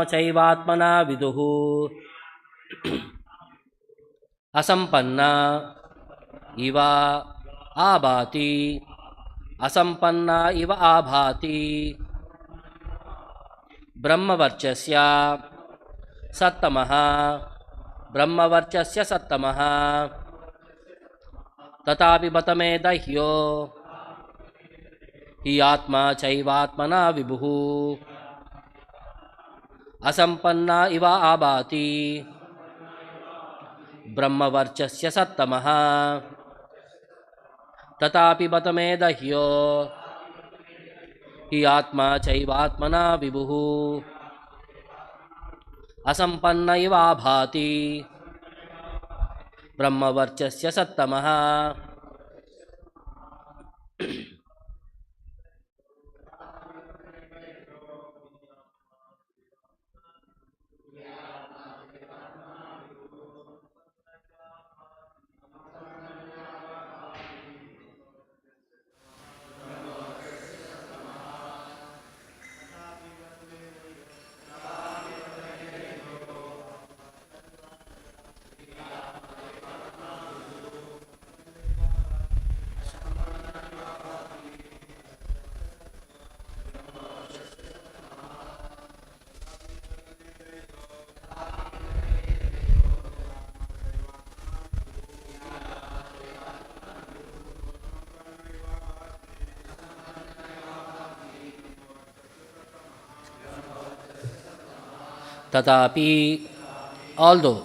चैवात्मना विदुः असंपन्ना इव आभाति असंपन्ना इव आभाति ब्रह्मवर्चस्य सत्तमः ब्रह्मवर्चस्य सत्तमः तथापि बत मे दह्यो हि आत्मा चैवात्मना विभुः असंपन्ना इव आभाति ब्रह्मवर्चस्य सत्तमः तथापि बत मे दह्यो हि आत्मा चैवात्मना विभुः असंपन्न इव आभाति ब्रह्मवर्चस्य सत्तमः तथापि although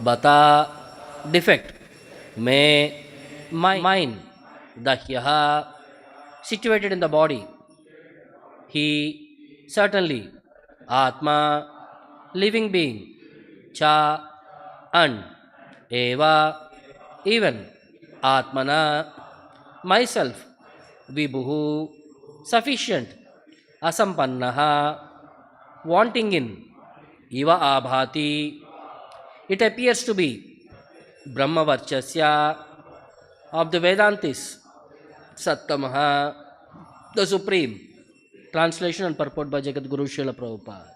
bata defect may mind dahyah situated in the body he certainly atma living being cha and eva even atmana myself vibhuhu sufficient asampannah wanting in iva abhati it appears to be brahmavarchasya of the Vedantis Sattamaha the supreme. Translation and purport by Jagat Guru Srila Prabhupada.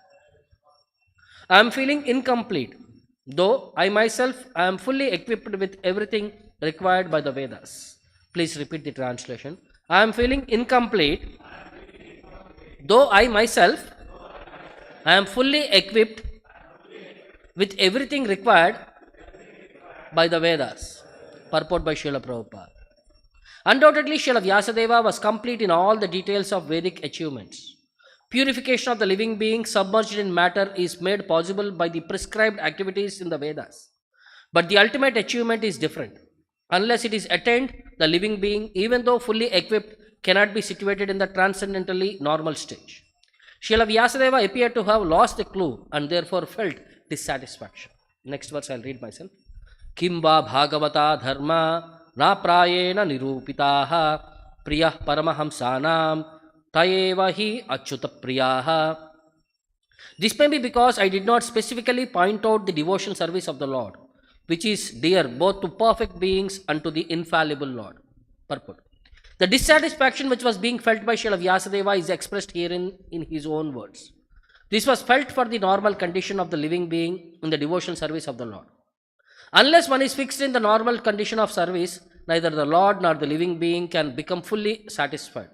I am feeling incomplete though I myself am fully equipped with everything required by the Vedas. Please repeat the translation. I am feeling incomplete though I myself I am fully equipped with everything required by the Vedas. Purport by Srila Prabhupada. Undoubtedly, Srila Vyasadeva was complete in all the details of Vedic achievements. Purification of the living being submerged in matter is made possible by the prescribed activities in the Vedas. But the ultimate achievement is different. Unless it is attained, the living being, even though fully equipped, cannot be situated in the transcendentally normal stage. Srila Vyasadeva appeared to have lost the clue and therefore felt dissatisfaction. Next verse I'll read myself. Kimba Bhagavata Dharma na prayena nirupitaha priyah paramahamsanam tayeva hi achyuta priyaha. This may be because I did not specifically point out the devotional service of the Lord, which is dear both to perfect beings and to the infallible Lord. Purport. The dissatisfaction which was being felt by Srila Vyasadeva is expressed herein in his own words. This was felt for the normal condition of the living being in the devotional service of the Lord. Unless one is fixed in the normal condition of service, neither the Lord nor the living being can become fully satisfied.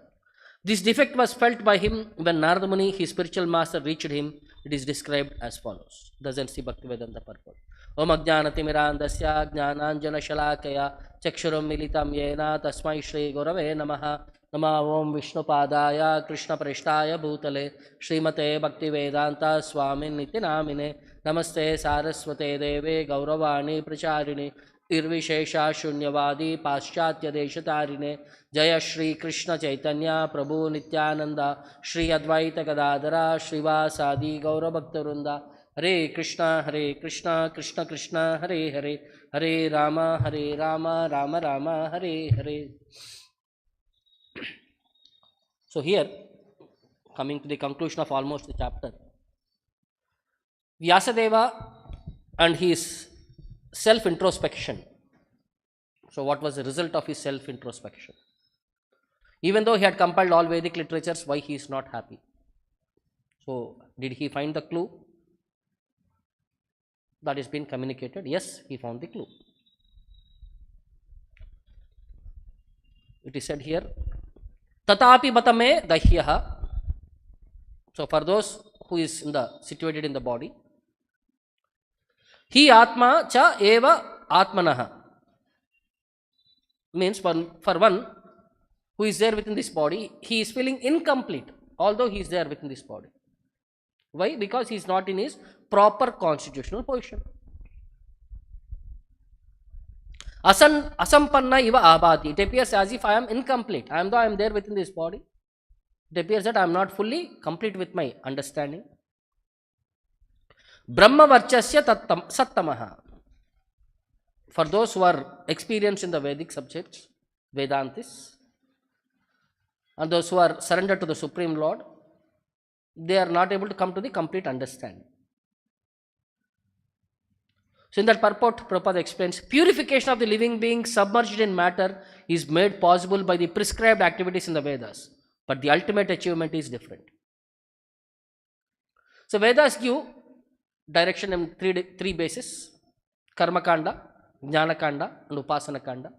This defect was felt by him when Narada Muni, his spiritual master, reached him. It is described as follows. Doesn't see Bhaktivedanta purport. Om Ajnanatimirandasya Jnananjana Shalakaya Chakshuram Militam Yena Tasmai Shri Gurave Namaha Nama Om Vishnu Padaya Krishna Preshtaya Bhutale Srimate Bhaktivedanta Swamy Nitinamine Namaste Saraswate Deve Gauravani Pracharini Irvishesha Shunyavadi Paschatya Deshatarine Jaya Shri Krishna Chaitanya Prabhu Nityananda Shri Advaita Gadadara Srivasadi Gaurabhaktarunda Hare Krishna Krishna Krishna Hare Hare Hare Rama Rama Rama Hare Hare. So here, coming to the conclusion of almost the chapter, Vyasadeva and his self-introspection. So what was the result of his self-introspection? Even though he had compiled all Vedic literatures, why he is not happy? So did he find the clue? that is being communicated. Yes, he found the clue. It is said here, Tatapi batame dahyaha. So for those who is situated in the body, he atma cha eva atmanaha, means for one who is there within this body, he is feeling incomplete, although he is there within this body. Why? Because he is not in his proper constitutional position. Asampanna iva abhati. It appears as if I am incomplete. Though I am there within this body, it appears that I am not fully complete with my understanding. Brahma varchasya sattamaha. For those who are experienced in the Vedic subjects, Vedantis, and those who are surrendered to the Supreme Lord, they are not able to come to the complete understanding. So in that purport, Prabhupada explains, purification of the living being submerged in matter is made possible by the prescribed activities in the Vedas, but the ultimate achievement is different. So Vedas give direction in three bases: Karma Kanda, Jnana Kanda, and Upasana Kanda.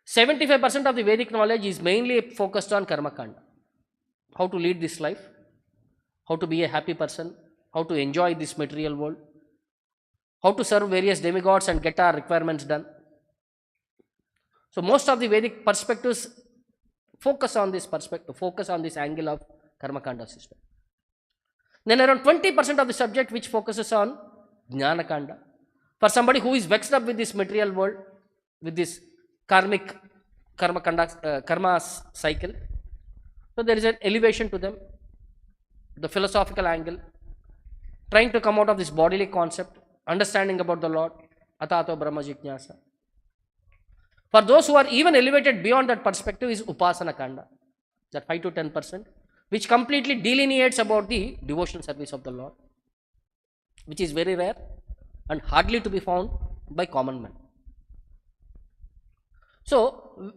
75% of the Vedic knowledge is mainly focused on Karma Kanda. How to lead this life, how to be a happy person, how to enjoy this material world, how to serve various demigods and get our requirements done. So most of the Vedic perspectives focus on this angle of Karma Kanda system. Then around 20% of the subject which focuses on Jnana Kanda. For somebody who is vexed up with this material world, with this karmic karma cycle, so there is an elevation to them, the philosophical angle, trying to come out of this bodily concept, understanding about the Lord, atato brahma jijnasa. For those who are even elevated beyond that perspective is Upasana Kanda, that 5 to 10%, which completely delineates about the devotional service of the Lord, which is very rare and hardly to be found by common men. So,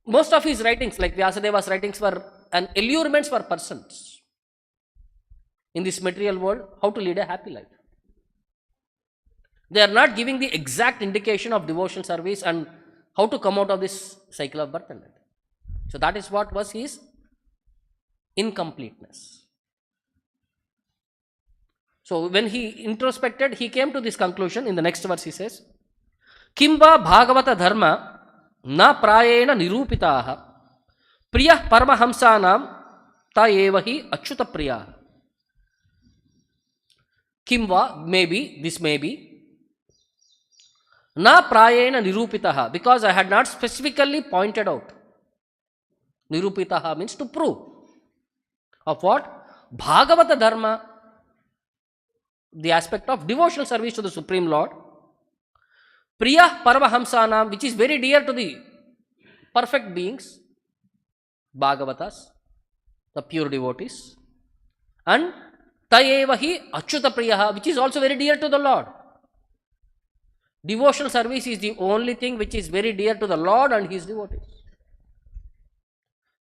most of his writings, like Vyasadeva's writings, were an allurements for persons in this material world, how to lead a happy life. They are not giving the exact indication of devotional service and how to come out of this cycle of birth and death. So that is what was his incompleteness. So when he introspected, he came to this conclusion. In the next verse he says, Kimva Bhagavata Dharma na prayena nirupitaha priya paramahamsanam ta evahi achyuta priya. Kimva, maybe, this may be, na prayena nirupitaha, because I had not specifically pointed out. Nirupitaha means to prove. Of what? Bhagavata Dharma, the aspect of devotional service to the Supreme Lord. Priya Paramahamsanam, which is very dear to the perfect beings, Bhagavatas, the pure devotees. And Tayevahi Achyuta Priyaha, which is also very dear to the Lord. Devotional service is the only thing which is very dear to the Lord and His devotees.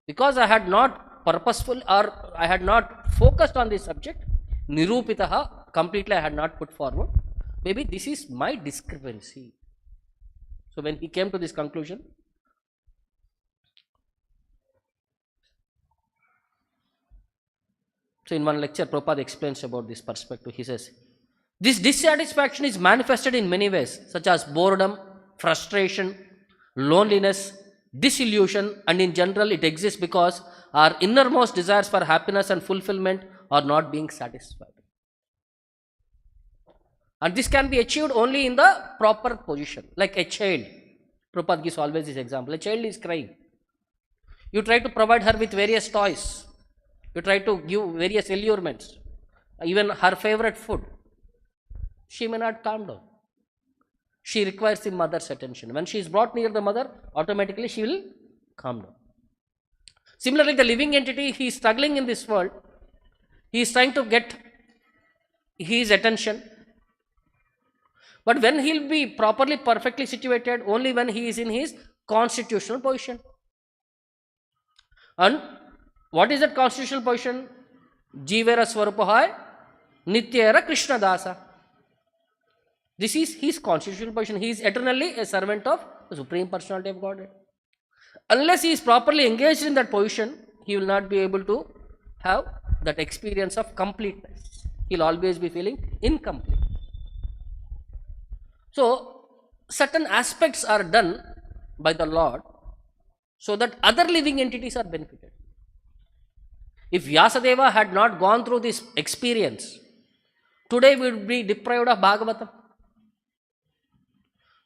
Because I had not purposeful or I had not focused on this subject, Nirupitaha, completely I had not put forward. Maybe this is my discrepancy. So when he came to this conclusion, so in one lecture, Prabhupada explains about this perspective. He says, this dissatisfaction is manifested in many ways, such as boredom, frustration, loneliness, disillusion, and in general it exists because our innermost desires for happiness and fulfillment are not being satisfied. And this can be achieved only in the proper position. Like a child, Prabhupada gives always this example. A child is crying. You try to provide her with various toys. You try to give various allurements, even her favorite food. She may not calm down. She requires the mother's attention. When she is brought near the mother, automatically she will calm down. Similarly, the living entity, he is struggling in this world. He is trying to get his attention. But when he will be properly, perfectly situated, only when he is in his constitutional position. And what is that constitutional position? Jivera Swarupahai, Nityera Krishna Dasa. This is his constitutional position. He is eternally a servant of the Supreme Personality of Godhead. Unless he is properly engaged in that position, he will not be able to have that experience of completeness. He will always be feeling incomplete. So, certain aspects are done by the Lord so that other living entities are benefited. If Vyasadeva had not gone through this experience, today we would be deprived of Bhagavatam.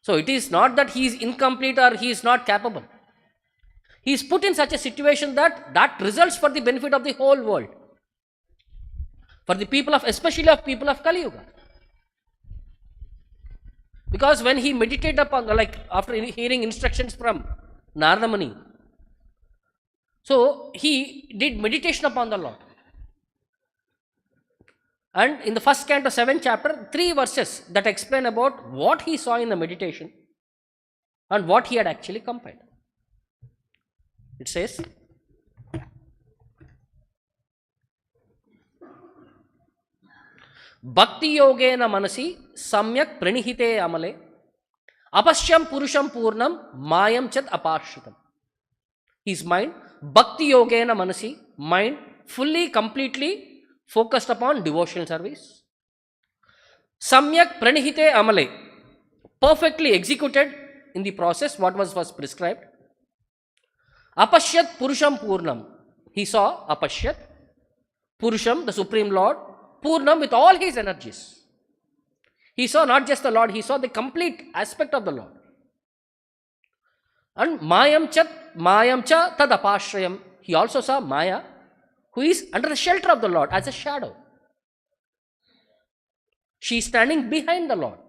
So it is not that he is incomplete or he is not capable. He is put in such a situation that results for the benefit of the whole world. For the people of, especially of people of Kali Yuga. Because when he meditated upon, like after hearing instructions from Narada Muni, so he did meditation upon the Lord. And in the first canto, 7th chapter, 3 verses that explain about what he saw in the meditation and what he had actually compiled. It says, Bhakti yogena manasi samyak pranihite amale apashyam purusham purnam mayam chat apashritam. His mind, Bhakti yogena manasi, mind fully, completely focused upon devotional service. Samyak pranihite amale, perfectly executed in the process what was prescribed. Apashyat purusham purnam, he saw apashyat, purusham, the Supreme Lord, purnam with all his energies. He saw not just the Lord, he saw the complete aspect of the Lord. And mayam cha tad apashrayam, he also saw Maya, who is under the shelter of the Lord as a shadow. She is standing behind the Lord.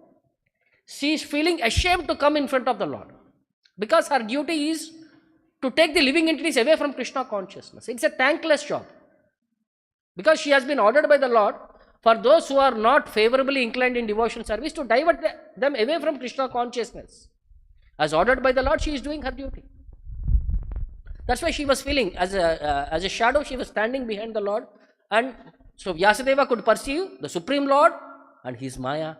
She is feeling ashamed to come in front of the Lord because her duty is to take the living entities away from Krishna consciousness. It's a thankless job because she has been ordered by the Lord for those who are not favorably inclined in devotional service to divert them away from Krishna consciousness. As ordered by the Lord, she is doing her duty. That's why she was feeling as a shadow, she was standing behind the Lord. And so Vyasadeva could perceive the Supreme Lord and his Maya.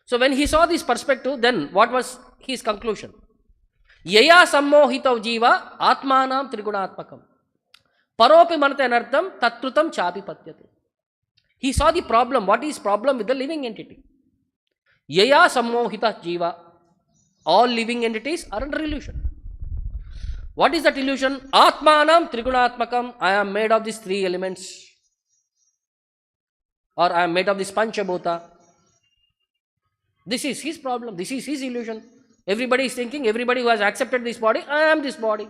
So when he saw this perspective, then what was his conclusion? Yaya sammohitav jiva atmanam trigunatmakam paropi manate anartham tatrutam chapi patyate. He saw the problem. What is problem with the living entity? Yaya sammohita jiva. All living entities are under illusion. What is that illusion? Atmanam trigunatmakam. I am made of these 3 elements. Or I am made of this panchabhuta. This is his problem. This is his illusion. Everybody is thinking, everybody who has accepted this body, I am this body.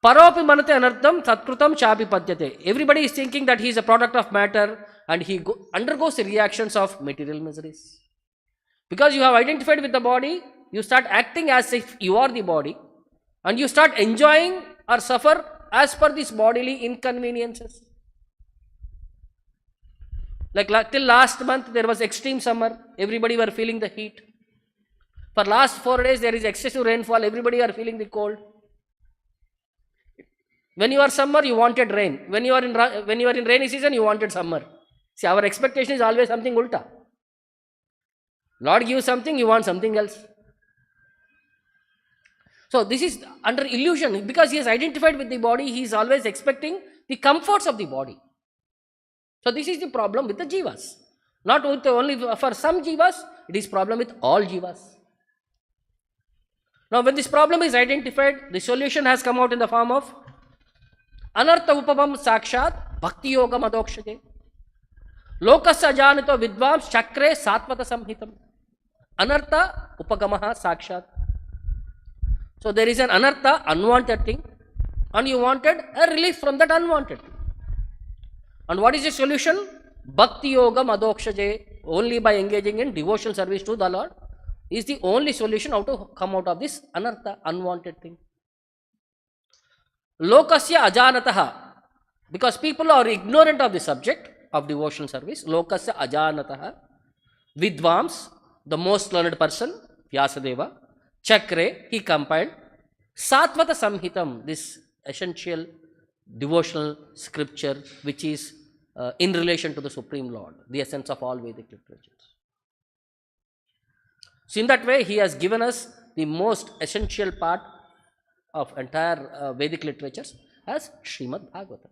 Paropi manate anartham satkrutam chapi padyate. Everybody is thinking that he is a product of matter and he undergoes the reactions of material miseries. Because you have identified with the body, you start acting as if you are the body and you start enjoying or suffer as per these bodily inconveniences. Like till last month there was extreme summer, everybody were feeling the heat. For last 4 days there is excessive rainfall, everybody are feeling the cold. When you are summer, you wanted rain. When you are in rainy season, you wanted summer. See, our expectation is always something ulta. Lord gives something, you want something else. So this is under illusion. Because he is identified with the body, he is always expecting the comforts of the body. So this is the problem with the jivas. Not with only for some jivas, it is problem with all jivas. Now when this problem is identified, the solution has come out in the form of Anartha upamam sakshat bhakti yoga madokshate lokasya janito vidvams chakre satvata samhitam. Anartha upagamaha sakshat. So there is an anartha, unwanted thing, and you wanted a relief from that unwanted thing. And what is the solution? Bhakti yoga madokshate. Only by engaging in devotional service to the Lord is the only solution how to come out of this anartha, unwanted thing. Lokasya ajanataha. Because people are ignorant of the subject of devotional service. Lokasya ajanataha. Vidvams, the most learned person, Vyasadeva. Chakre, he compiled. Satvata Samhitam, this essential devotional scripture which is in relation to the Supreme Lord, the essence of all Vedic literatures. So in that way, he has given us the most essential part of entire Vedic literatures as Srimad Bhagavatam.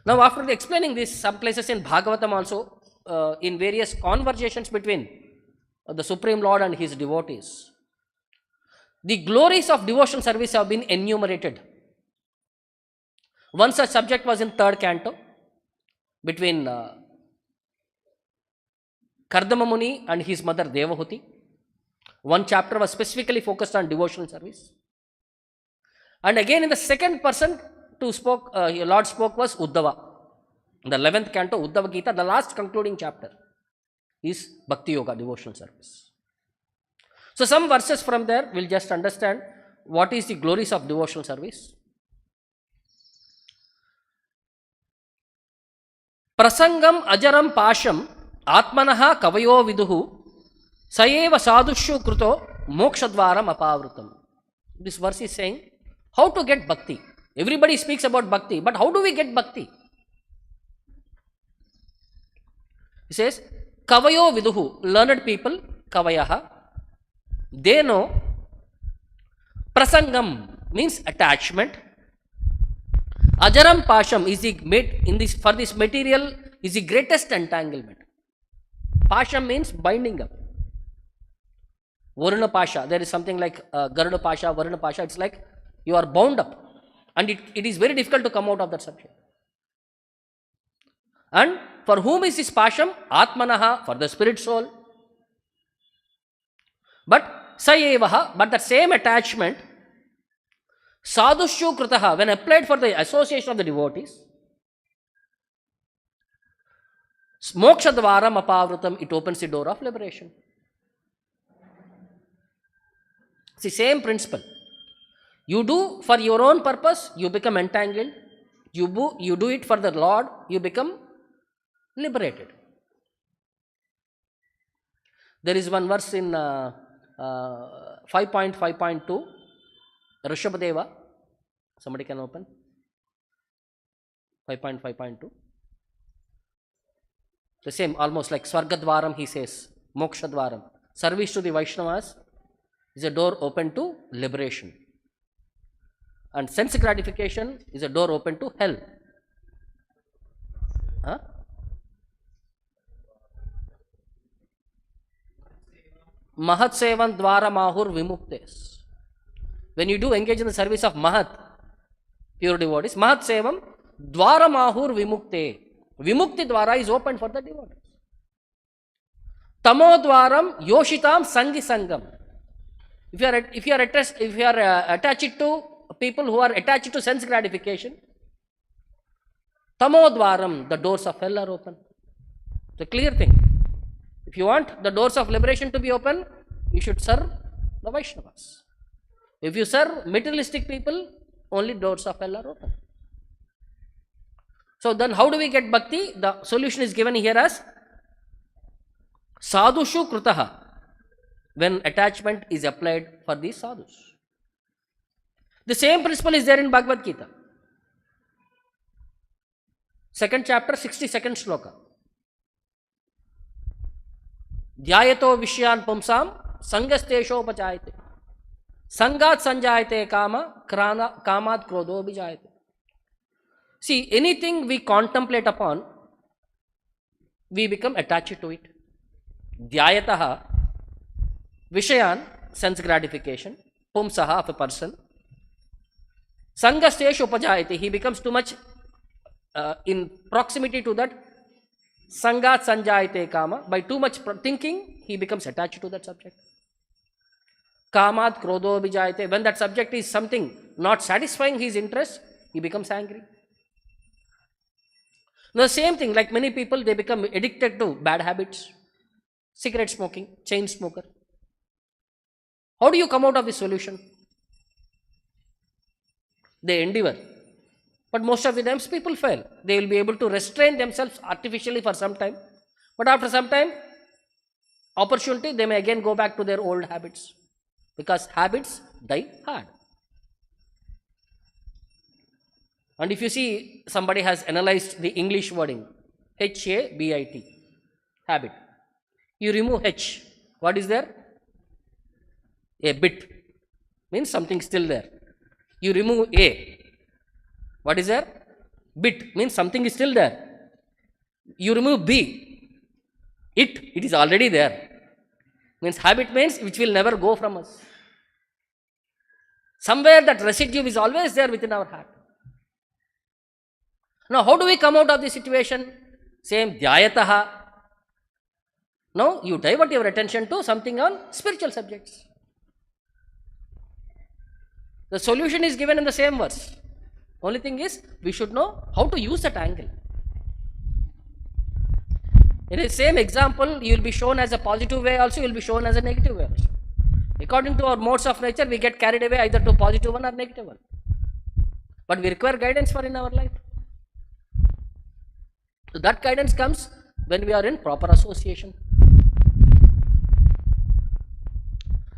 Now, after explaining this, some places in Bhagavatam also, in various conversations between the Supreme Lord and his devotees, the glories of devotional service have been enumerated. One such subject was in 3rd canto between Kardama Muni and his mother Devahuti. One chapter was specifically focused on devotional service. And again in the second person Lord spoke was Uddhava. In the 11th canto, Uddhava Gita, the last concluding chapter is Bhakti Yoga, devotional service. So some verses from there will just understand what is the glories of devotional service. Prasangam ajaram pasham atmanaha kavayo viduhu sayeva sadhushu kruto mokshadvaram apavrutam. This verse is saying how to get bhakti. Everybody speaks about bhakti, but how do we get bhakti? He says, Kavayo viduhu, learned people, Kavayaha, they know. Prasangam means attachment. Ajaram pasham is for this material is the greatest entanglement. Pasham means binding up. Varuna pasha, there is something like Garuda pasha, Varuna pasha, it's like you are bound up. And it is very difficult to come out of that subject. And for whom is this pasham? Atmanaha, for the spirit soul. But sayevaha, but that same attachment, sadhushu kritaha, when applied for the association of the devotees, mokshadvaram apavrutam, it opens the door of liberation. It's the same principle. You do for your own purpose, you become entangled. You do it for the Lord, you become liberated. There is one verse in 5.5.2, Rishabhadeva. Somebody can open 5.5.2. The same, almost like Swargadvaram, he says, Mokshadvaram. Service to the Vaishnavas is a door open to liberation. And sense gratification is a door open to hell. Huh? Mahat Sevan Dwara Mahur Vimuktes. When you do engage in the service of Mahat, pure devotees, Mahat Sevam Dwara Mahur Vimukte. Vimukti Dwara is open for the devotees. Tamo Dwaram Yoshitam Sangi Sangam. If you are attached to people who are attached to sense gratification, Tamodvaram, the doors of hell are open. It's a clear thing. If you want the doors of liberation to be open, you should serve the Vaishnavas. If you serve materialistic people, only doors of hell are open. So then how do we get bhakti? The solution is given here as sadhushu krutaha, when attachment is applied for these sadhus. The same principle is there in Bhagavad Gita. 2nd chapter, 62nd sloka. Dhyayato vishyan pumsam sangastesho pachayate. Sangat sanjayate kama kamat krodho bijayate. See, anything we contemplate upon, we become attached to it. Dhyayataha, vishayan, sense gratification, pumsaha, of a person. Sangasteshu upajayate, he becomes too much in proximity to that. Sangat sanjayate kama, by too much thinking, he becomes attached to that subject. Kamat krodho vijayate, when that subject is something not satisfying his interest, he becomes angry. Now, the same thing, like many people, they become addicted to bad habits, cigarette smoking, chain smoker. How do you come out of this solution? They endeavor. But most of the times people fail. They will be able to restrain themselves artificially for some time. But after some time, opportunity, they may again go back to their old habits. Because habits die hard. And if you see, somebody has analyzed the English wording, HABIT, habit. You remove H. What is there? A bit. Means something still there. You remove A. What is there? Bit. Means something is still there. You remove B. It is already there. Means habit means which will never go from us. Somewhere that residue is always there within our heart. Now, how do we come out of this situation? Same dhyayataha. Now, you divert your attention to something on spiritual subjects. The solution is given in the same verse. Only thing is, we should know how to use that angle. In the same example, you will be shown as a positive way also, you will be shown as a negative way also. According to our modes of nature, we get carried away either to positive one or negative one. But we require guidance for in our life. So that guidance comes when we are in proper association.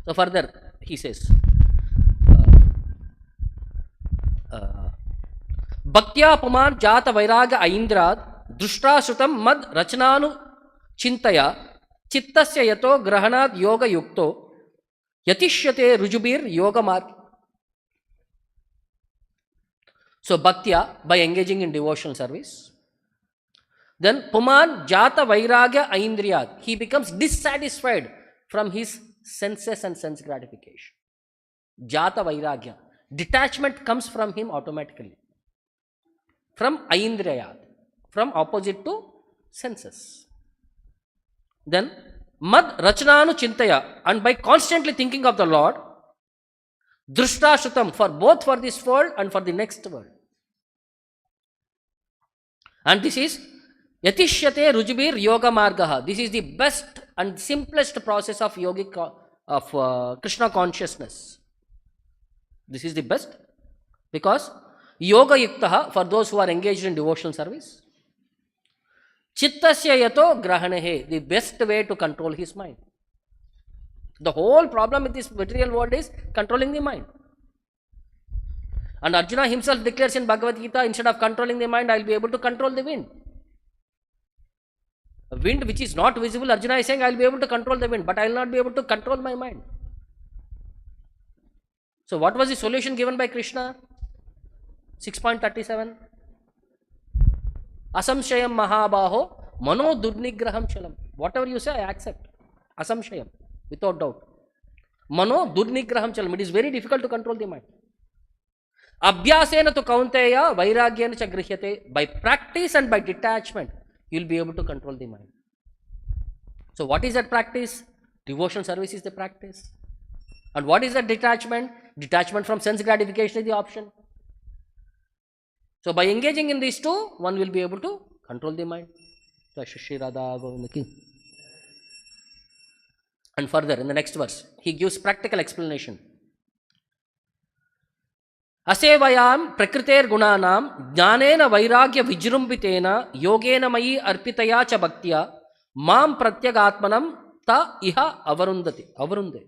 So further, he says, Bhaktya puman jata vairaga aindrad drushta sutam mad rachananu chintaya chittasya yato grahanad yoga yukto yatishyate rujubir yoga marg. So bhaktya, by engaging in devotional service. Then puman jata vairagya aindriyat, he becomes dissatisfied from his senses and sense gratification. Jata vairagya, detachment comes from him automatically. From aindriyat, from opposite to senses. Then mad rachananu chintaya, and by constantly thinking of the Lord, drushta shutam, for both for this world and for the next world. And this is yatishyate rujubir yoga margaha. This is the best and simplest process of yogic Krishna consciousness. This is the best because yoga yuktaha, for those who are engaged in devotional service. Chittasya yato grahanehe, the best way to control his mind. The whole problem with this material world is controlling the mind. And Arjuna himself declares in Bhagavad Gita, instead of controlling the mind, I will be able to control the wind. A wind which is not visible, Arjuna is saying, I will be able to control the wind, but I will not be able to control my mind. So what was the solution given by Krishna? 6.37. Asamshayam mahabaho mano durnigraham chalam. Whatever you say, I accept. Asamshayam, without doubt. Mano durnigraham chalam. It is very difficult to control the mind. Abhyasena tu kaunteya vairagyena cha grihyate. By practice and by detachment, you will be able to control the mind. So what is that practice? Devotional service is the practice. And what is that detachment? Detachment from sense gratification is the option. So by engaging in these two, one will be able to control the mind. And further, in the next verse, he gives practical explanation. Asevayam prakriter gunanam jnanena vairagya vijrumbitena yogena mayi arpitaya cha bhaktya mam pratyagatmanam ta iha avarunde.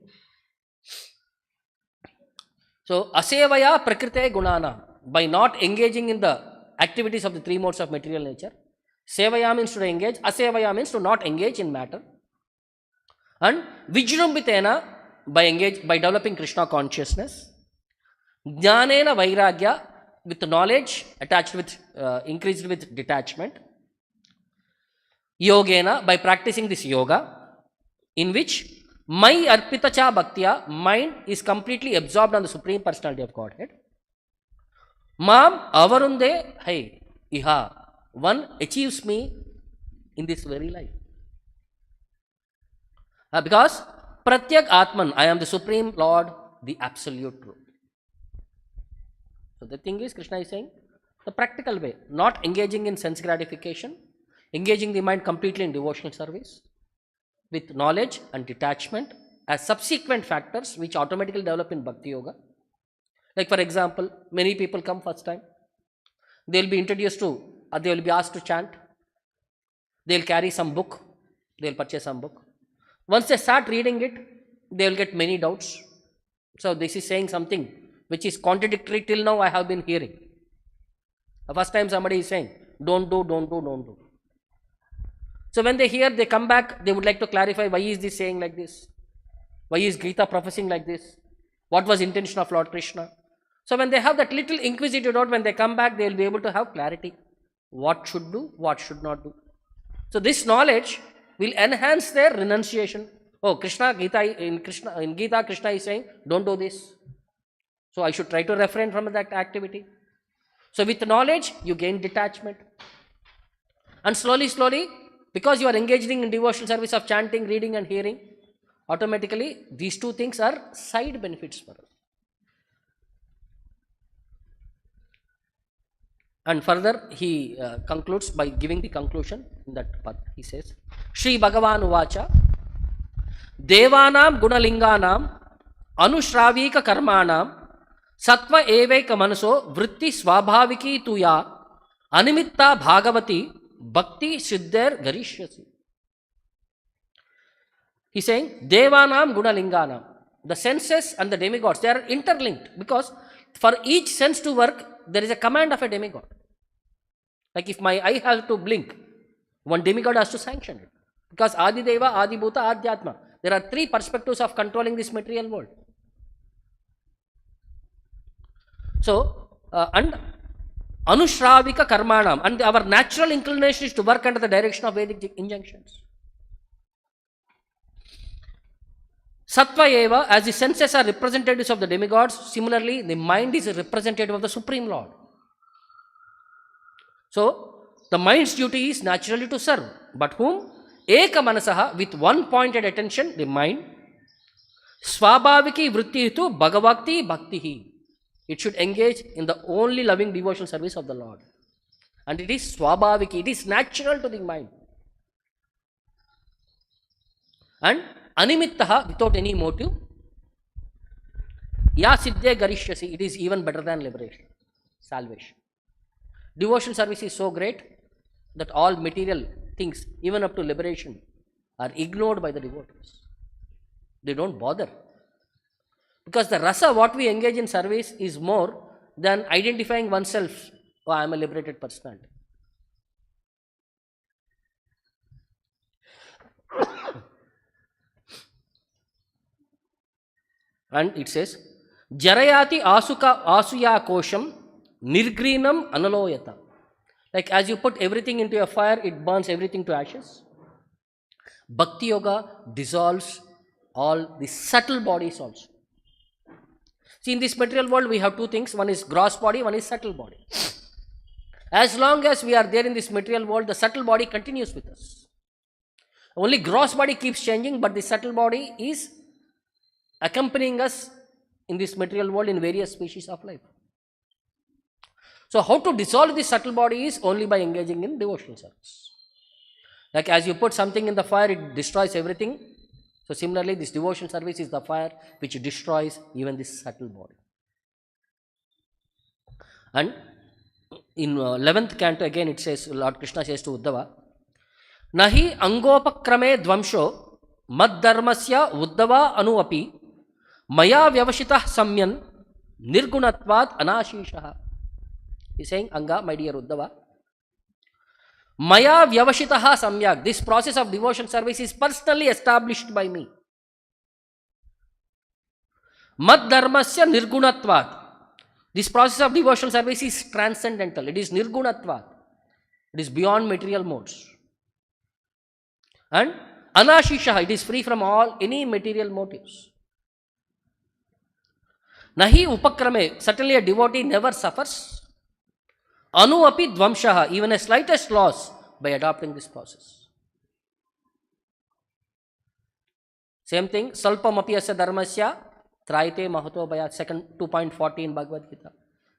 So asevaya prakrite gunanam, by not engaging in the activities of the three modes of material nature. Sevaya means to engage, asevaya means to not engage in matter. And vijrumbitena, by developing Krishna consciousness. Jnanena vairagya, with knowledge attached with, increased with detachment. Yogena, by practicing this yoga, in which my arpita cha bhaktya, mind is completely absorbed on the Supreme Personality of Godhead. Mam avarunde hai iha, one achieves me in this very life. Because pratyak atman, I am the Supreme Lord, the absolute truth. So the thing is, Krishna is saying, the practical way, not engaging in sense gratification, engaging the mind completely in devotional service, with knowledge and detachment as subsequent factors which automatically develop in Bhakti Yoga. Like for example, many people come first time, they will be introduced to, they will be asked to chant, they will carry some book, they will purchase some book. Once they start reading it, they will get many doubts. So this is saying something which is contradictory till now I have been hearing. The first time somebody is saying, don't do, don't do, don't do. So when they hear, they come back, they would like to clarify, why is this saying like this? Why is Gita professing like this? What was intention of Lord Krishna? So when they have that little inquisitive doubt, when they come back, they will be able to have clarity. What should do, what should not do. So this knowledge will enhance their renunciation. Oh, in Gita, Krishna is saying, don't do this. So I should try to refrain from that activity. So with knowledge, you gain detachment. And slowly, because you are engaging in devotional service of chanting, reading and hearing, automatically these two things are side benefits for us. And further, he concludes by giving the conclusion in that path. He says, Shri Bhagavan Uvacha, Devanam Gunalinganam Anushravika Karmanam Sattva Eveka Manaso Vritti Swabhaviki Tuya Animitta Bhagavati Bhakti Siddher Garishyasi. He is saying, Devanam Gunalinganam. The senses and the demigods, they are interlinked, because for each sense to work, there is a command of a demigod. Like if my eye has to blink, one demigod has to sanction it. Because Adi Deva, Adi Bhuta, Adhyatma. There are three perspectives of controlling this material world. So, and Anushravika Karmanam, and our natural inclination is to work under the direction of Vedic injunctions. Sattva Eva, as the senses are representatives of the demigods, similarly the mind is a representative of the Supreme Lord. So, the mind's duty is naturally to serve. But whom? Eka Manasaha, with one pointed attention, the mind. Swabhaviki Vrittihitu Bhagavakti Bhaktihi. It should engage in the only loving devotional service of the Lord. And it is Swabhaviki, it is natural to the mind. And Animittaha, without any motive. Ya Siddhe Garishyasi, it is even better than liberation, salvation. Devotional service is so great that all material things, even up to liberation, are ignored by the devotees. They don't bother. Because the rasa, what we engage in service, is more than identifying oneself, oh, I am a liberated personality. And it says, Jarayati Asuya Kosham Nirgrinam Analoyata. Like as you put everything into a fire, it burns everything to ashes. Bhakti Yoga dissolves all the subtle bodies also. See, in this material world, we have two things. One is gross body, one is subtle body. As long as we are there in this material world, the subtle body continues with us. Only gross body keeps changing, but the subtle body is accompanying us in this material world in various species of life. So how to dissolve this subtle body is only by engaging in devotional service. Like as you put something in the fire, it destroys everything. So similarly, this devotional service is the fire which destroys even this subtle body. And in 11th canto again it says, Lord Krishna says to Uddhava, Nahi angopakrame dvamsho mad dharmasya Uddhava anuapi Maya vyavashitah samyan nirgunatvat anashishah. He is saying, Anga, my dear Uddhava, Maya vyavashitah samyak. This process of devotion service is personally established by me. Mad dharmasya nirgunatvat. This process of devotion service is transcendental. It is nirgunatvat. It is beyond material modes. And anashishah. It is free from any material motives. Nahi upakrame, certainly a devotee never suffers. Anu api dvamshaha, even a slightest loss by adopting this process. Same thing, salpam api asya dharmasya traite mahato bhaya, second 2.40 in Bhagavad Gita.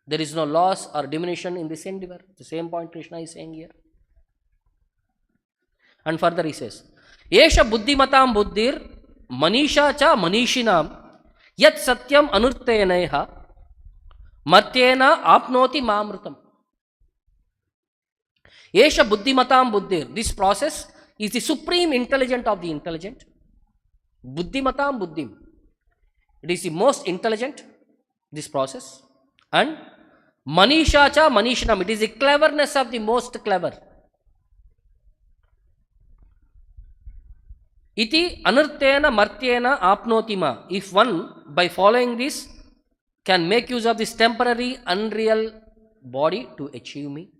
There is no loss or diminution in this endeavor. The same point Krishna is saying here. And further he says, Yesha buddhimatam buddhir manisha cha manishinam Yat satyam anurteneha martyena apnoti mamrutam. Yesha buddhimatam buddhir. This process is the supreme intelligent of the intelligent. Buddhimatam buddhim. It is the most intelligent, this process. And Manisha cha manishanam. It is the cleverness of the most clever. Iti anartena martyena apnotima. If one, by following this, can make use of this temporary, unreal body to achieve me.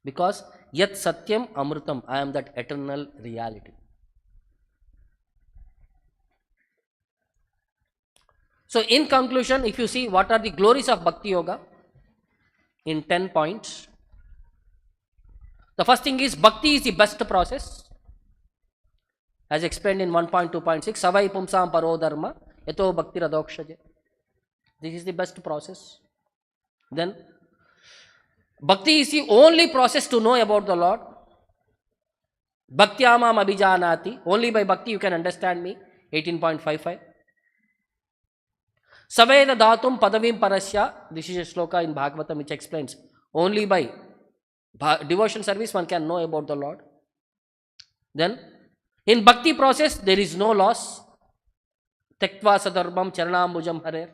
Because yat satyam amrutam, I am that eternal reality. So in conclusion, if you see what are the glories of Bhakti Yoga in 10 points. The first thing is Bhakti is the best process. As explained in 1.2.6, Savai Pumsam Paro Dharma, Yato Bhakti Radokshaje. This is the best process. Then, Bhakti is the only process to know about the Lord. Bhaktyamam abhijanati. Only by Bhakti you can understand me. 18.55. Saveda Dhatum Padavim Parasya. This is a sloka in Bhagavatam which explains only by devotion service one can know about the Lord. Then, in Bhakti process, there is no loss. Tektva sadarbam charanambujam hare.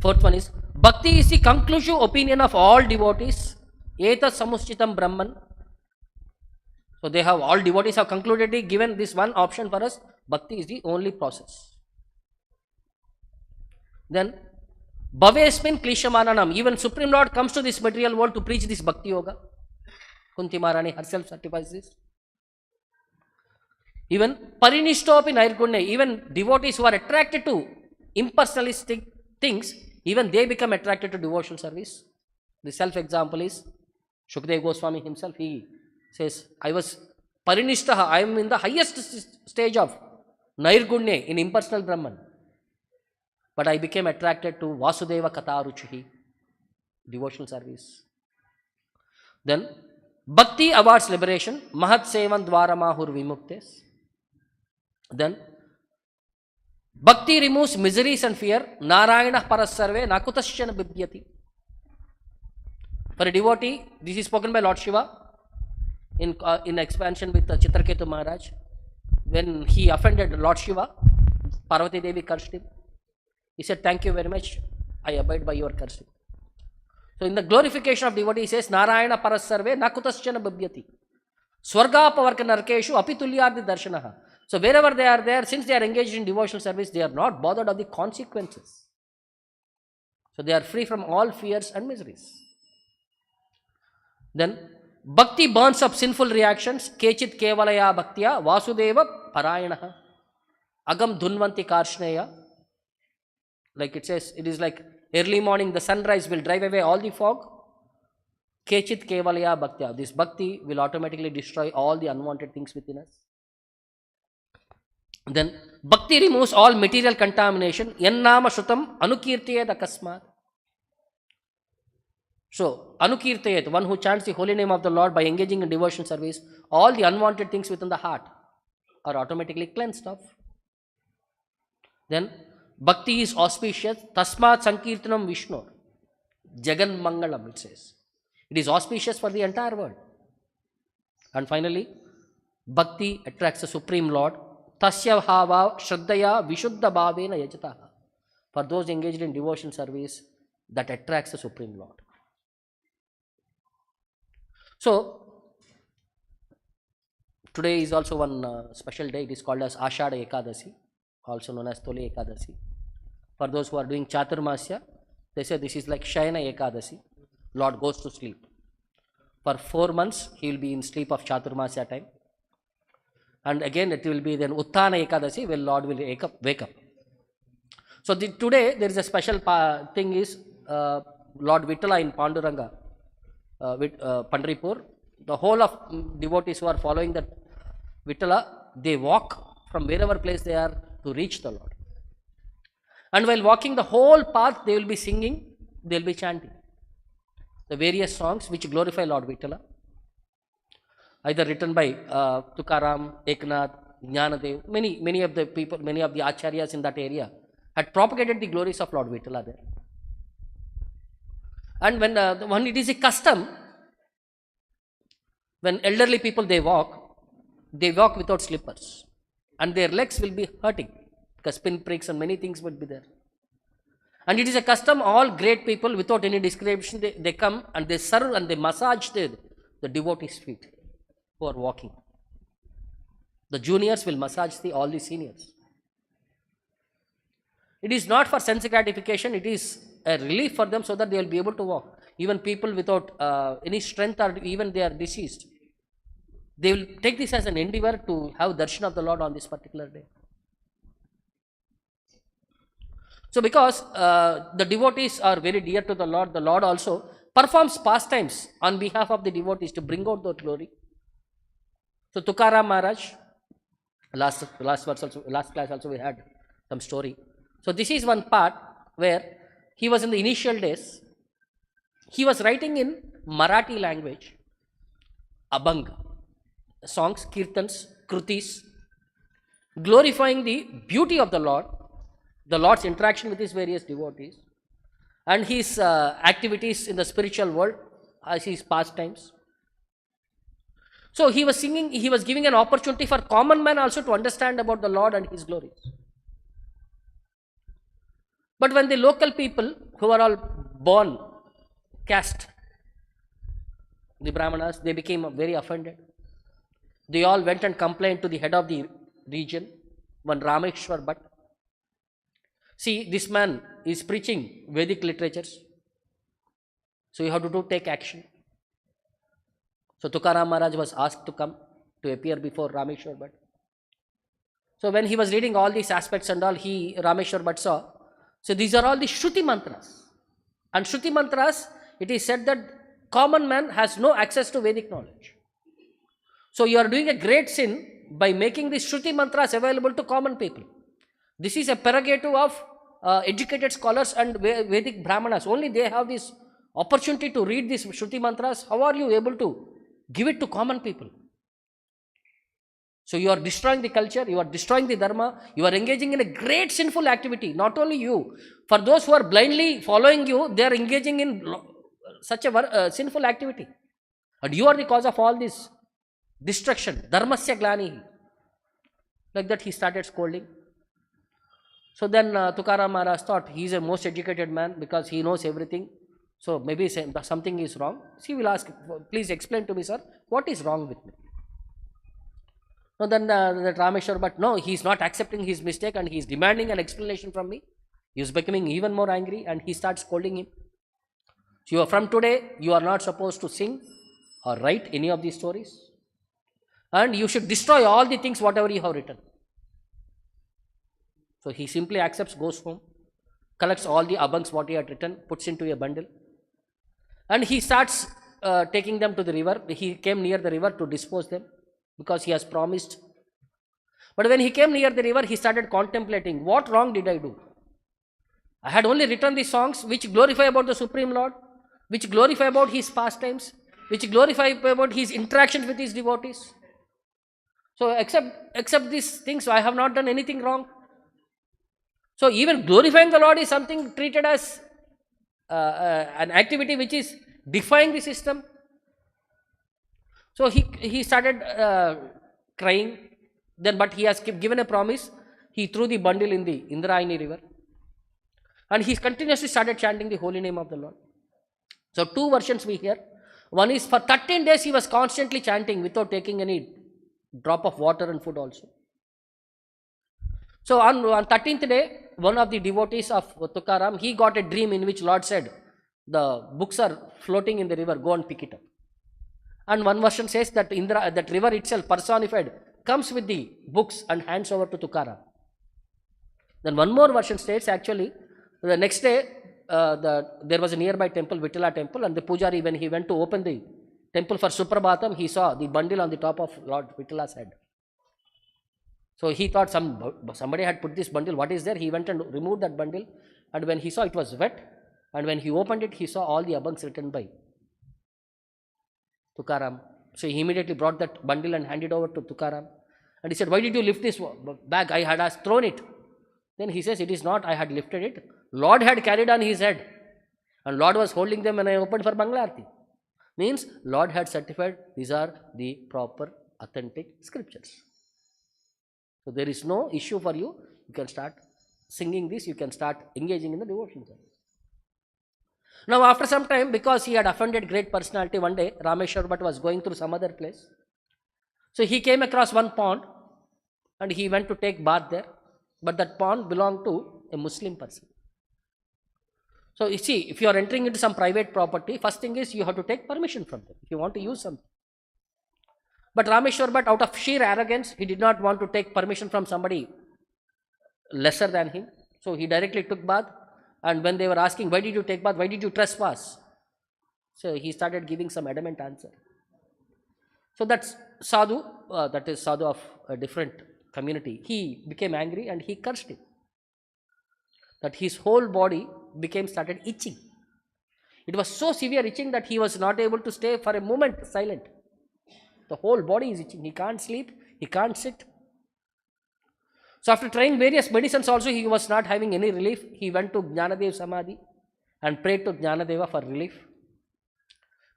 Fourth one is, Bhakti is the conclusive opinion of all devotees. Eta samustitam Brahman. So they have, all devotees have concludedly given this one option for us. Bhakti is the only process. Then, Bhavesmin Klishamananam. Even Supreme Lord comes to this material world to preach this Bhakti Yoga. Kunti Maharani herself certifies this. Even Parinishtopi Nairgunne, even devotees who are attracted to impersonalistic things, even they become attracted to devotional service. The self-example is Shukdev Goswami himself. He says, I was Parinishtaha, I am in the highest stage of Nairgunne, in impersonal Brahman. But I became attracted to Vasudeva Kataruchihi, devotional service. Then, Bhakti awards liberation. Mahat Sevan Dwara Mahur Vimuktes. Then, Bhakti removes miseries and fear. Narayana Parasarve Nakutashyana Bibhyati. For a devotee, this is spoken by Lord Shiva in expansion with Chitraketu Maharaj. When he offended Lord Shiva, Parvati Devi cursed him. He said, thank you very much, I abide by your cursing. So in the glorification of devotee, he says, Narayana Parasarve Nakutaschana Babhyati. Swarga Pavarka Narkeshu Apitulyardi Darshanaha. So wherever they are there, since they are engaged in devotional service, they are not bothered of the consequences. So they are free from all fears and miseries. Then, Bhakti burns up sinful reactions. Kechit Kevalaya Bhaktya Vasudeva Parayanaha. Agam Dhunvanti Karshneya. Like it says, it is like early morning, the sunrise will drive away all the fog. Kechit Kevalaya Bhaktya. This Bhakti will automatically destroy all the unwanted things within us. Then, Bhakti removes all material contamination. Yannama Shrutam Anukirtayet Akasmat. So, Anukirtayet, one who chants the holy name of the Lord by engaging in devotion service, all the unwanted things within the heart are automatically cleansed off. Then, Bhakti is auspicious. Tasmat Sankirtanam Vishnu. Jagan Mangalam, it says. It is auspicious for the entire world. And finally, Bhakti attracts the Supreme Lord. Tasya Bhava Shraddhaya Vishuddha Bhavena Yajataha. For those engaged in devotion service, that attracts the Supreme Lord. So, today is also one special day. It is called as Ashadha Ekadasi, also known as Toli Ekadasi. For those who are doing Chaturmasya, they say this is like Shayana Ekadasi. Lord goes to sleep. For 4 months, he will be in sleep of Chaturmasya time. And again, it will be then Utthana Ekadasi, where Lord will wake up. So today, there is a special thing is Lord Vittala in Panduranga, Pandharpur. The whole of devotees who are following that Vittala, they walk from wherever place they are to reach the Lord. And while walking the whole path, they will be singing, they will be chanting the various songs which glorify Lord Vittala, either written by Tukaram, Eknath, Jnanadev. Many of the people, many of the acharyas in that area had propagated the glories of Lord Vittala there. And when it is a custom, when elderly people they walk without slippers, and their legs will be hurting because pinpricks and many things would be there. And it is a custom, all great people without any discrimination, they come and they serve and they massage the devotees' feet who are walking. The juniors will massage all the seniors. It is not for sense gratification, it is a relief for them so that they will be able to walk. Even people without any strength or even they are deceased, they will take this as an endeavor to have darshan of the Lord on this particular day. So because the devotees are very dear to the Lord also performs pastimes on behalf of the devotees to bring out that glory. So Tukaram Maharaj, last class also we had some story. So this is one part where he was in the initial days, he was writing in Marathi language, abhang, songs, kirtans, krutis, glorifying the beauty of the Lord's interaction with his various devotees, and his activities in the spiritual world as his pastimes. So he was singing, he was giving an opportunity for common man also to understand about the Lord and his glories. But when the local people who are all born caste, the Brahmanas, they became very offended. They all went and complained to the head of the region, one Rameshwar Bhatt. See, this man is preaching Vedic literatures, so you have to take action. So Tukaram Maharaj was asked to come to appear before Rameshwar Bhatt. So when he was reading all these aspects and all, Rameshwar Bhatt saw, so these are all the Shruti mantras. And Shruti mantras, it is said that common man has no access to Vedic knowledge. So you are doing a great sin by making these Shruti mantras available to common people. This is a prerogative of educated scholars and Vedic Brahmanas. Only they have this opportunity to read these Shruti mantras. How are you able to give it to common people? So you are destroying the culture, you are destroying the dharma, you are engaging in a great sinful activity. Not only you, for those who are blindly following you, they are engaging in such a sinful activity. And you are the cause of all this destruction. Dharmasya glani. Like that he started scolding. So then Tukaram Maharaj thought he is a most educated man because he knows everything. So maybe something is wrong. He will ask, please explain to me, sir, what is wrong with me? So then that Rameshwar, but no, he is not accepting his mistake and he is demanding an explanation from me. He is becoming even more angry and he starts scolding him. So from today, you are not supposed to sing or write any of these stories. And you should destroy all the things whatever you have written. So he simply accepts, goes home, collects all the abhangs what he had written, puts into a bundle. And he starts taking them to the river. He came near the river to dispose them because he has promised. But when he came near the river, he started contemplating, what wrong did I do? I had only written the songs which glorify about the Supreme Lord, which glorify about his pastimes, which glorify about his interactions with his devotees. So except these things, so I have not done anything wrong. So even glorifying the Lord is something treated as an activity which is defying the system. So he started crying. Then, but he has given a promise. He threw the bundle in the Indrayani river, and he continuously started chanting the holy name of the Lord. So two versions we hear. One is for 13 days he was constantly chanting without taking any drop of water and food also. So on 13th day, one of the devotees of Tukaram, he got a dream in which Lord said, the books are floating in the river, go and pick it up. And one version says that that river itself personified comes with the books and hands over to Tukaram. Then one more version states actually, the next day there was a nearby temple, Vittala temple, and the pujari, when he went to open the temple for Suprabhatam, he saw the bundle on the top of Lord Vittala's head. So he thought somebody had put this bundle, what is there? He went and removed that bundle, and when he saw it was wet, and when he opened it, he saw all the abhangs written by Tukaram. So he immediately brought that bundle and handed over to Tukaram. And he said, why did you lift this bag? I had thrown it. Then he says, it is not, I had lifted it. Lord had carried on his head. And Lord was holding them when I opened for Bangla Aarti. Means Lord had certified these are the proper authentic scriptures. So there is no issue for you. You can start singing this, you can start engaging in the devotion service. Now after some time, because he had offended great personality, one day Rameshwar Bhatt was going through some other place. So he came across one pond and he went to take bath there. But that pond belonged to a Muslim person. So you see, if you are entering into some private property, first thing is you have to take permission from them if you want to use something. But Rameshwar Bhatt, out of sheer arrogance, he did not want to take permission from somebody lesser than him. So he directly took bath. And when they were asking, why did you take bath? Why did you trespass? So he started giving some adamant answer. So that's sadhu, that is sadhu of a different community. He became angry and he cursed him. That his whole body started itching. It was so severe itching that he was not able to stay for a moment silent. The whole body is itching. He can't sleep. He can't sit. So after trying various medicines also, he was not having any relief. He went to Jnanadev Samadhi and prayed to Jnanadeva for relief.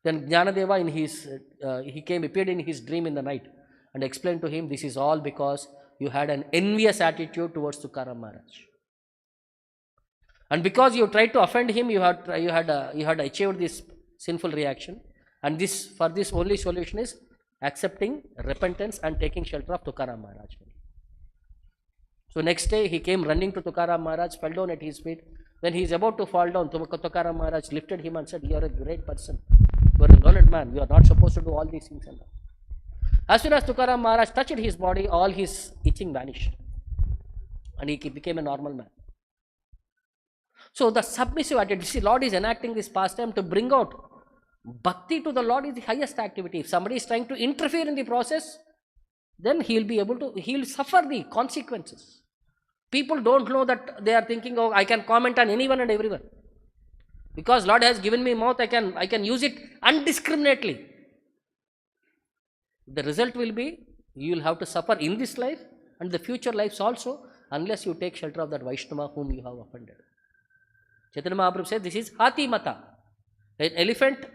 Then Jnanadeva appeared in his dream in the night and explained to him, this is all because you had an envious attitude towards Tukaram Maharaj. And because you tried to offend him, you had achieved this sinful reaction. And for this only solution is accepting repentance and taking shelter of Tukaram Maharaj. So next day he came running to Tukaram Maharaj, fell down at his feet. When he is about to fall down, Tukaram Maharaj lifted him and said, you are a great person. You are a learned man. You are not supposed to do all these things. As soon as Tukaram Maharaj touched his body, all his itching vanished. And he became a normal man. So the submissive attitude, see, Lord is enacting this pastime to bring out bhakti to the Lord is the highest activity. If somebody is trying to interfere in the process, then he'll suffer the consequences. People don't know that they are thinking, oh, I can comment on anyone and everyone. Because Lord has given me mouth, I can use it undiscriminately. The result will be, you will have to suffer in this life and the future lives also, unless you take shelter of that Vaishnava whom you have offended. Chaitanya Mahaprabhu said, this is Hati Mata. An elephant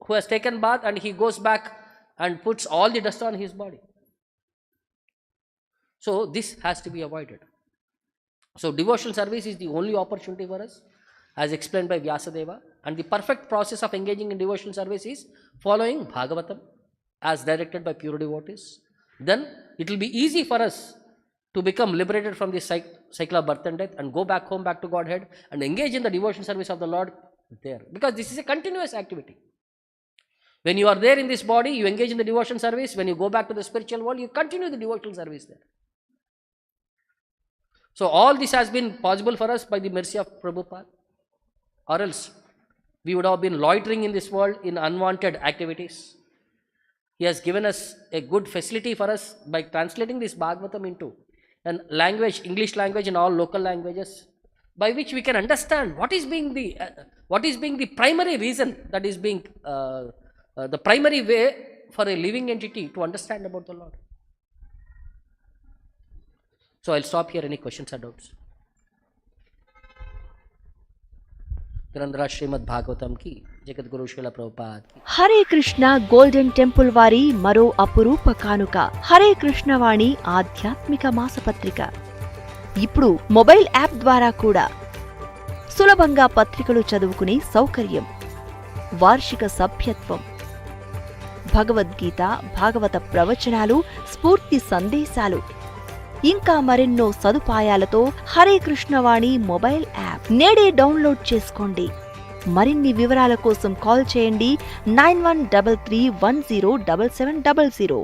who has taken bath and he goes back and puts all the dust on his body. So this has to be avoided. So devotional service is the only opportunity for us, as explained by Vyasadeva. And the perfect process of engaging in devotional service is following Bhagavatam as directed by pure devotees. Then it will be easy for us to become liberated from this cycle of birth and death and go back home, back to Godhead and engage in the devotional service of the Lord there. Because this is a continuous activity. When you are there in this body, you engage in the devotional service. When you go back to the spiritual world, you continue the devotional service there. So all this has been possible for us by the mercy of Prabhupada. Or else we would have been loitering in this world in unwanted activities. He has given us a good facility for us by translating this Bhagavatam into a language, English language and all local languages, by which we can understand what is being the primary reason, that is being the primary way for a living entity to understand about the Lord. So I'll stop here. Any questions or doubts? Srimad Bhagavatam ki Jagat Guru Srila Prabhupada. Hare Krishna Golden Temple vari maro apurupa kanuka Hare Krishna Vani ఆధ్యాత్మిక మాసపత్రిక. ఇప్పుడు mobile app ద్వారా కూడా సులభంగా పత్రికలు చదువుకునే సౌకర్యం, వార్షిక సభ్యత్వం, భగవద్గీత, భాగవత ప్రవచనాలు, స్ఫూర్తి సందేశాలు, ఇంకా మరెన్నో సదుపాయాలతో హరే కృష్ణవాణి మొబైల్ యాప్ నేడే డౌన్లోడ్ చేసుకోండి. మరిన్ని వివరాల కోసం కాల్ చేయండి 9133107700.